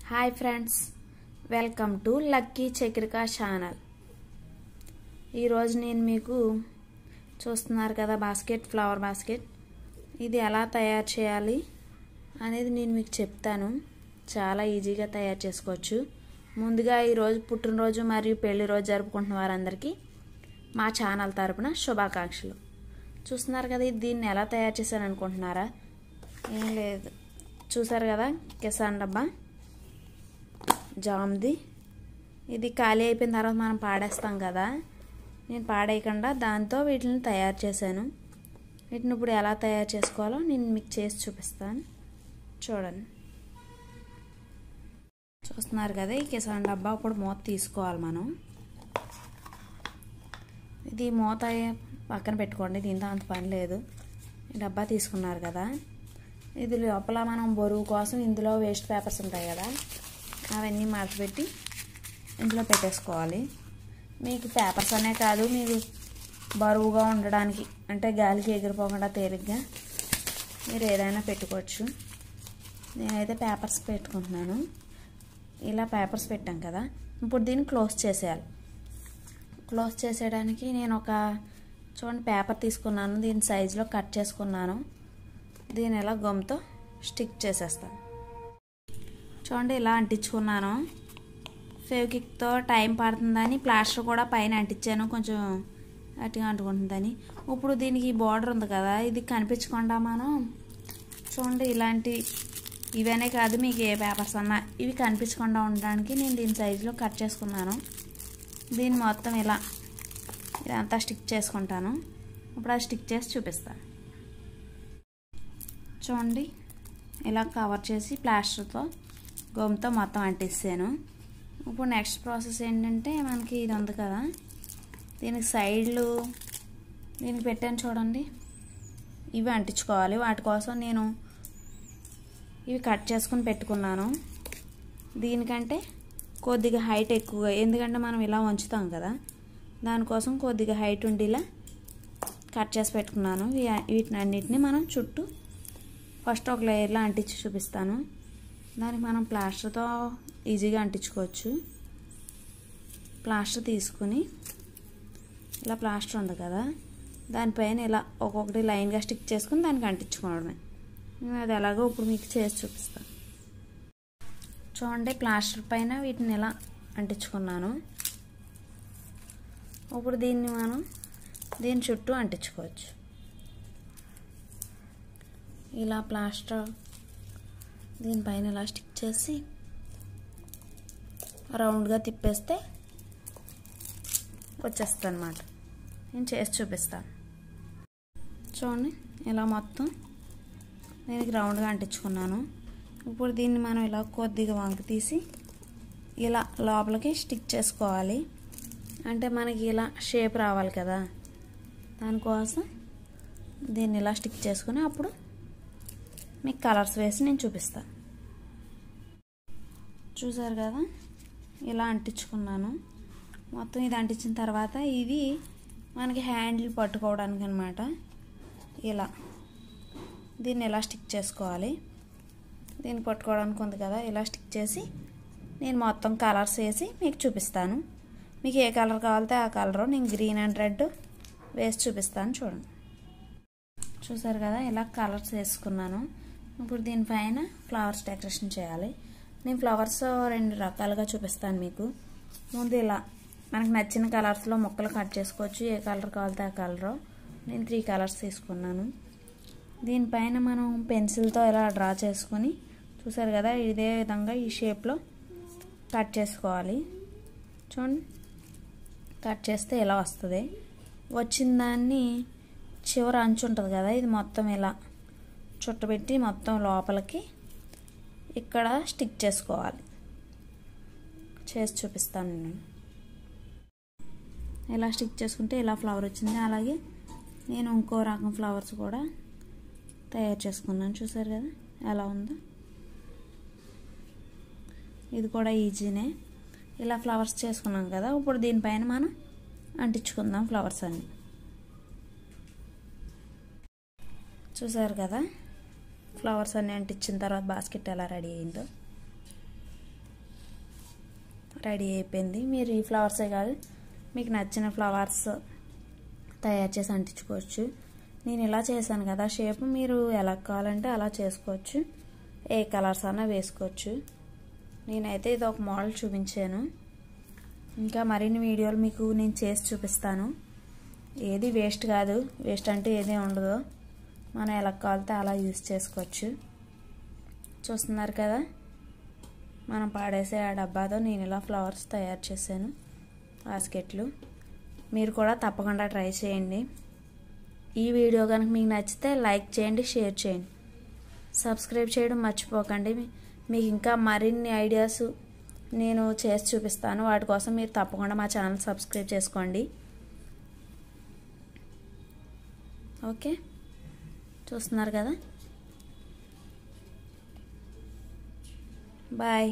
Hi friends, welcome to lucky Chakrika channel. ఈరోజు నేను మీకు చూస్తున్నారు కదా ఫ్లవర్ బాస్కెట్. ఇది ఎలా తయారు చేయాలి అనేది నేను మీకు చెప్తాను. చాలా ఈజీగా తయారు చేసుకోవచ్చు. ముందుగా ఈరోజు పుట్టినరోజు మరియు పెళ్లి రోజు జరుపుకుంటున్న వారందరికీ మా ఛానల్ తరపున శుభాకాంక్షలు. చూస్తున్నారు కదా, దీన్ని ఎలా తయారు చేశాను అనుకుంటున్నారా? ఏం లేదు, చూసారు కదా, కిసాన్ డబ్బా జామ్ది. ఇది ఖాళీ అయిపోయిన తర్వాత మనం పాడేస్తాం కదా, నేను పాడేయకుండా దాంతో వీటిని తయారు చేశాను. వీటిని ఇప్పుడు ఎలా తయారు చేసుకోవాలో నేను మీకు చేసి చూపిస్తాను. చూడండి, చూస్తున్నారు కదా, ఈ కిసాన్ డబ్బా ఇప్పుడు మూత తీసుకోవాలి మనం. ఇది మూత పక్కన పెట్టుకోండి, దీంతో అంత పని లేదు. ఈ డబ్బా తీసుకున్నారు కదా, ఇది లోపల మనం బరువు కోసం ఇందులో వేస్ట్ పేపర్స్ ఉంటాయి కదా, అవన్నీ మార్చిపెట్టి ఇందులో పెట్టేసుకోవాలి. మీకు పేపర్స్ అనే కాదు, మీకు బరువుగా ఉండడానికి అంటే గాలికి ఎగిరిపోకుండా తేలిగ్గా మీరు ఏదైనా పెట్టుకోవచ్చు. నేనైతే పేపర్స్ పెట్టుకుంటున్నాను. ఇలా పేపర్స్ పెట్టాం కదా, ఇప్పుడు దీన్ని క్లోజ్ చేసేయాలి. క్లోజ్ చేసేయడానికి నేను చూడండి పేపర్ తీసుకున్నాను, దీని సైజులో కట్ చేసుకున్నాను. దీన్ని ఇలా గమ్తో స్టిక్ చేసేస్తాను. చూడండి, ఇలా అంటించుకున్నాను. ఫెవిక్విక్తో టైం పడుతుందని ప్లాస్టర్ కూడా పైన అంటించాను, కొంచెం గట్టిగా అంటుకుంటుందని. ఇప్పుడు దీనికి బార్డర్ ఉంది కదా, ఇది కనిపించకుండా మనం చూడండి ఇవనే కాదు, మీకు ఏ పేపర్స్ అన్నా ఇవి కనిపించకుండా ఉండడానికి నేను దీని సైజులో కట్ చేసుకున్నాను. దీన్ని మొత్తం ఇదంతా స్టిక్ చేసుకుంటాను. ఇప్పుడు అది స్టిక్ చేసి చూపిస్తాను. చూడండి, ఇలా కవర్ చేసి ప్లాస్టర్తో గమ్తో మొత్తం అంటిస్తాను. ఇప్పుడు నెక్స్ట్ ప్రాసెస్ ఏంటంటే, మనకి ఇది ఉంది కదా, దీనికి సైడ్లు దీనికి పెట్టాను చూడండి, ఇవి అంటించుకోవాలి. వాటి కోసం నేను ఇవి కట్ చేసుకుని పెట్టుకున్నాను. దీనికంటే కొద్దిగా హైట్ ఎక్కువగా, ఎందుకంటే మనం ఇలా ఉంచుతాం కదా, దానికోసం కొద్దిగా హైట్ ఉండేలా కట్ చేసి పెట్టుకున్నాను. వీటిని అన్నిటిని మనం చుట్టూ ఫస్ట్ ఒక లేయర్లో అంటించి చూపిస్తాను. దానికి మనం ప్లాస్టర్తో ఈజీగా అంటించుకోవచ్చు. ప్లాస్టర్ తీసుకుని ఇలా ప్లాస్టర్ ఉంది కదా, దానిపైన ఇలా ఒక్కొక్కటి లైన్గా స్టిక్ చేసుకుని దానికి అంటించుకోవడమే. అది ఎలాగో ఇప్పుడు మీకు చేసి చూపిస్తాను. చూడండి, ప్లాస్టర్ పైన వీటిని ఇలా అంటించుకున్నాను. ఇప్పుడు దీన్ని మనం దీని చుట్టూ అంటించుకోవచ్చు. ఇలా ప్లాస్టర్ దీనిపైన ఇలా స్టిక్ చేసి రౌండ్గా తిప్పేస్తే వచ్చేస్తుంది అన్నమాట. నేను చేసి చూపిస్తాను. చూడండి, ఇలా మొత్తం దీనికి రౌండ్గా అంటించుకున్నాను. ఇప్పుడు దీన్ని మనం ఇలా కొద్దిగా వంక తీసి ఇలా లోపలికి స్టిక్ చేసుకోవాలి. అంటే మనకి ఇలా షేప్ రావాలి కదా, దానికోసం దీన్ని ఇలా స్టిక్ చేసుకుని అప్పుడు మీకు కలర్స్ వేసి నేను చూపిస్తాను. చూసారు కదా, ఇలా అంటించుకున్నాను మొత్తం. ఇది అంటించిన తర్వాత ఇది మనకి హ్యాండిల్ పట్టుకోవడానికి అనమాట. ఇలా దీన్ని ఎలా స్టిక్ చేసుకోవాలి, దీన్ని పట్టుకోవడానికి ఉంది కదా, ఇలా స్టిక్ చేసి నేను మొత్తం కలర్స్ వేసి మీకు చూపిస్తాను. మీకు ఏ కలర్ కావాలితే ఆ కలరు, నేను గ్రీన్ అండ్ రెడ్ వేసి చూపిస్తాను. చూడండి, చూసారు కదా, ఇలా కలర్స్ వేసుకున్నాను. ఇప్పుడు దీనిపైన ఫ్లవర్స్ డెకరేషన్ చేయాలి. నేను ఫ్లవర్స్ 2 రకాలుగా చూపిస్తాను మీకు. ముందు ఇలా మనకు నచ్చిన కలర్స్లో ముక్కలు కట్ చేసుకోవచ్చు, ఏ కలర్ కావాలితే ఆ కలరు. నేను 3 కలర్స్ తీసుకున్నాను. దీనిపైన మనం పెన్సిల్తో ఇలా డ్రా చేసుకొని, చూసారు కదా, ఇదే విధంగా ఈ షేప్లో కట్ చేసుకోవాలి. చూడండి, కట్ చేస్తే ఇలా వస్తుంది. వచ్చిన దాన్ని చివర అంచు ఉంటుంది కదా, ఇది మొత్తం ఇలా చుట్టబెట్టి మొత్తం లోపలికి ఇక్కడ స్టిక్ చేసుకోవాలి. చేసి చూపిస్తాను నేను. ఇలా స్టిక్ చేసుకుంటే ఇలా ఫ్లవర్ వచ్చింది. అలాగే నేను ఇంకో రకం ఫ్లవర్స్ కూడా తయారు చేసుకున్నాను. చూసారు కదా ఎలా ఉందో. ఇది కూడా ఈజీనే. ఇలా ఫ్లవర్స్ చేసుకున్నాం కదా, ఇప్పుడు దీనిపైన మనం అంటించుకుందాం ఫ్లవర్స్ అన్నీ. చూసారు కదా, ఫ్లవర్స్ అన్నీ అంటించిన తర్వాత బాస్కెట్ ఎలా రెడీ అయిందో. రెడీ అయిపోయింది. మీరు ఈ ఫ్లవర్సే కాదు మీకు నచ్చిన ఫ్లవర్స్ తయారు చేసి అంటించుకోవచ్చు. నేను ఇలా చేశాను కదా షేప్, మీరు ఎలా కావాలంటే అలా చేసుకోవచ్చు, ఏ కలర్స్ అన్నా వేసుకోవచ్చు. నేనైతే ఇది ఒక మోడల్ చూపించాను. ఇంకా మరిన్ని వీడియోలు మీకు నేను చేసి చూపిస్తాను. ఏది వేస్ట్ కాదు, వేస్ట్ అంటే ఏదే ఉండదు, మనం ఎలా కావాలితే అలా యూజ్ చేసుకోవచ్చు. చూస్తున్నారు కదా, మనం పాడేసే ఆ డబ్బాతో నేను ఇలా ఫ్లవర్స్ తయారు చేశాను, బాస్కెట్లు. మీరు కూడా తప్పకుండా ట్రై చేయండి. ఈ వీడియో కనుక మీకు నచ్చితే లైక్ చేయండి, షేర్ చేయండి, సబ్స్క్రైబ్ చేయడం మర్చిపోకండి. మీకు ఇంకా మరిన్ని ఐడియాస్ నేను చేసి చూపిస్తాను, వాటి కోసం మీరు తప్పకుండా మా ఛానల్ సబ్స్క్రైబ్ చేసుకోండి. ఓకే, చూస్తున్నారు కదా, బాయ్.